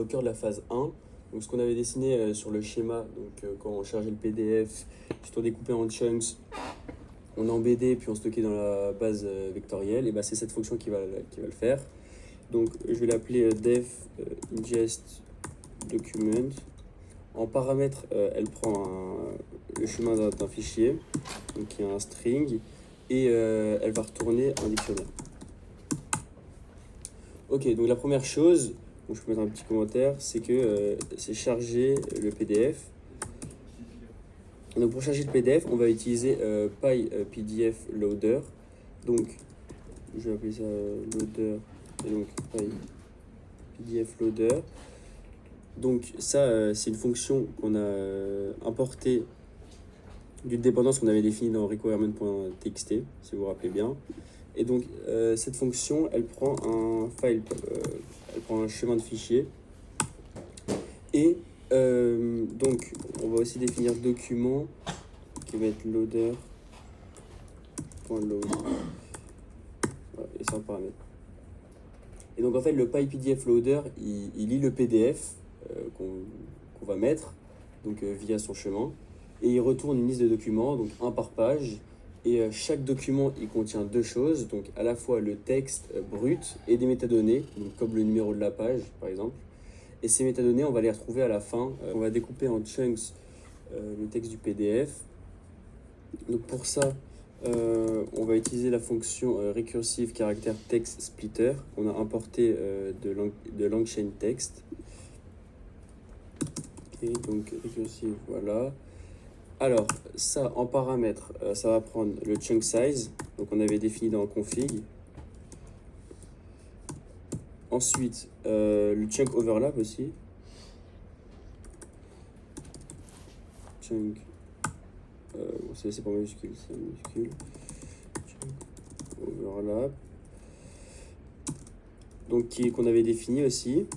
au cœur de la phase 1. Donc ce qu'on avait dessiné sur le schéma, donc quand on chargeait le PDF, tout en découpé en chunks, on embêtait puis on stockait dans la base vectorielle, et bah, c'est cette fonction qui va le faire. Donc je vais l'appeler def ingest document. En paramètre, elle prend le chemin d'un fichier, donc qui est un string, et elle va retourner un dictionnaire. Ok, donc la première chose, donc je peux mettre un petit commentaire, c'est que c'est charger le PDF. Donc pour charger le PDF, on va utiliser PyPDF loader. Donc je vais appeler ça loader, et donc PyPDF loader. Donc ça, c'est une fonction qu'on a importée d'une dépendance qu'on avait définie dans requirement.txt, si vous vous rappelez bien. Et donc cette fonction, elle prend un file, elle prend un chemin de fichier. Et donc on va aussi définir document qui va être loader.load. Et c'est un paramètre. Et donc en fait le PyPDF loader, il lit le PDF qu'on va mettre donc via son chemin, et il retourne une liste de documents, donc un par page, et chaque document il contient deux choses, donc à la fois le texte brut et des métadonnées, donc comme le numéro de la page par exemple, et ces métadonnées on va les retrouver à la fin. On va découper en chunks le texte du PDF. Donc pour ça on va utiliser la fonction recursive character text splitter qu'on a importé de LangChain text. Et donc recursive, voilà. Alors ça en paramètre, ça va prendre le chunk size, donc on avait défini dans config. Ensuite le chunk overlap aussi. Chunk, c'est pas majuscule, c'est minuscule. Chunk overlap, donc qu'on avait défini aussi.